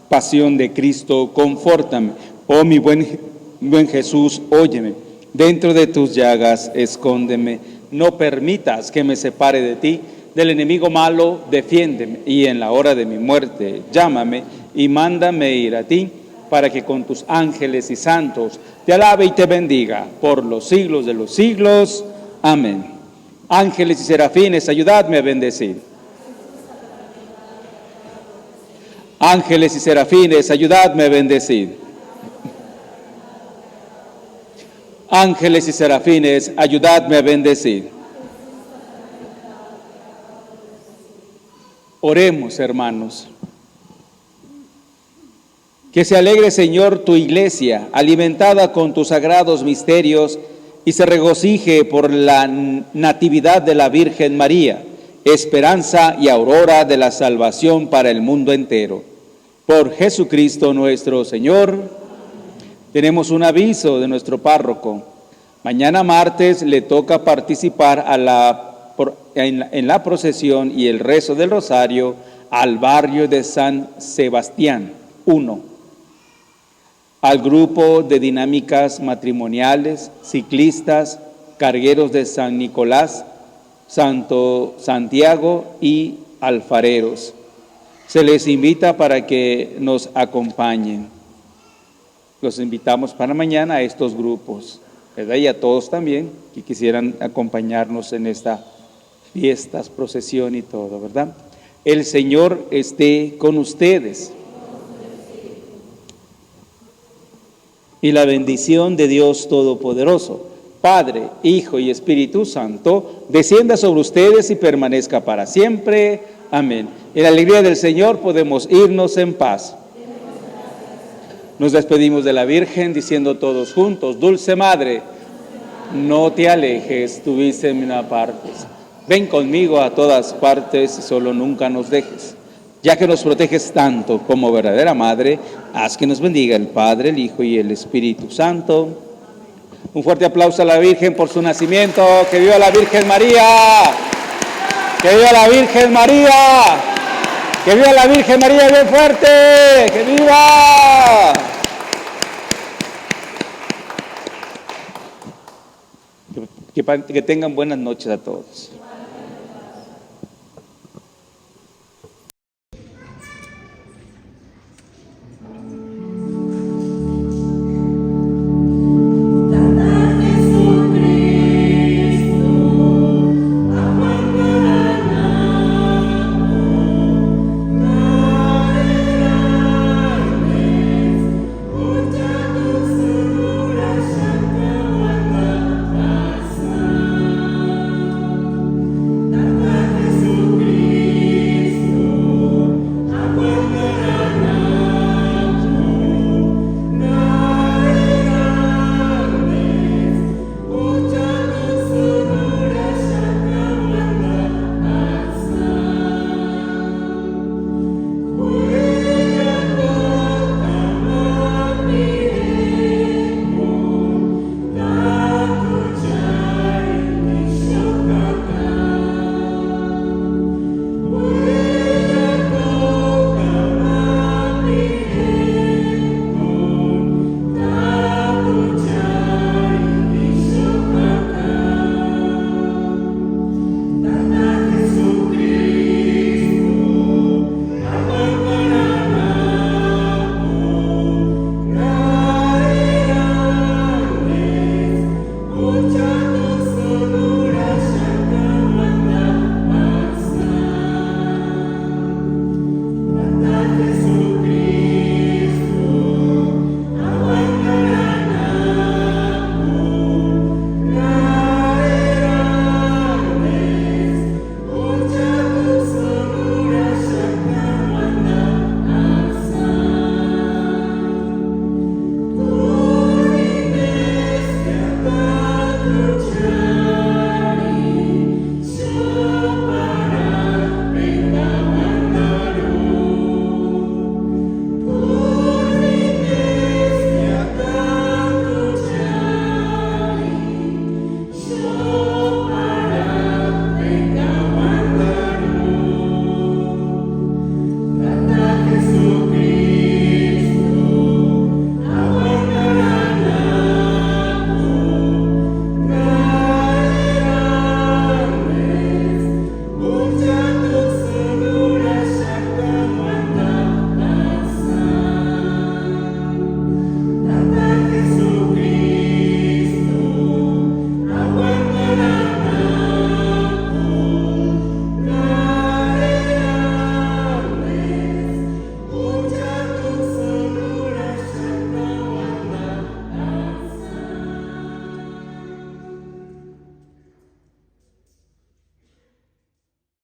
Pasión de Cristo, confórtame. Oh mi buen Jesús, óyeme. Dentro de tus llagas, escóndeme. no permitas que me separe de ti. Del enemigo malo, defiéndeme, y en la hora de mi muerte, llámame y mándame ir a ti, para que con tus ángeles y santos te alabe y te bendiga por los siglos de los siglos. Amén. Ángeles y serafines, ayudadme a bendecir. Ángeles y serafines, ayudadme a bendecir. Ángeles y serafines, ayudadme a bendecir. Oremos, hermanos. Que se alegre, Señor, tu iglesia, alimentada con tus sagrados misterios, y se regocije por la natividad de la Virgen María, esperanza y aurora de la salvación para el mundo entero. Por Jesucristo nuestro Señor. Tenemos un aviso de nuestro párroco. Mañana martes le toca participar en la procesión y el rezo del rosario al barrio de San Sebastián 1. Al grupo de dinámicas matrimoniales, ciclistas, cargueros de San Nicolás, Santo Santiago y alfareros. Se les invita para que nos acompañen. Los invitamos para mañana a estos grupos, ¿verdad? Y a todos también que quisieran acompañarnos en esta fiesta, procesión y todo, ¿verdad? El Señor esté con ustedes. Y la bendición de Dios Todopoderoso, Padre, Hijo y Espíritu Santo, descienda sobre ustedes y permanezca para siempre. Amén. En la alegría del Señor podemos irnos en paz. Nos despedimos de la Virgen diciendo todos juntos: Dulce Madre, no te alejes, tú viste en una parte. Ven conmigo a todas partes y solo nunca nos dejes. Ya que nos proteges tanto como verdadera Madre, haz que nos bendiga el Padre, el Hijo y el Espíritu Santo. Un fuerte aplauso a la Virgen por su nacimiento. ¡Que viva la Virgen María! ¡Que viva la Virgen María! ¡Que viva la Virgen María bien fuerte! ¡Que viva! Que tengan buenas noches a todos.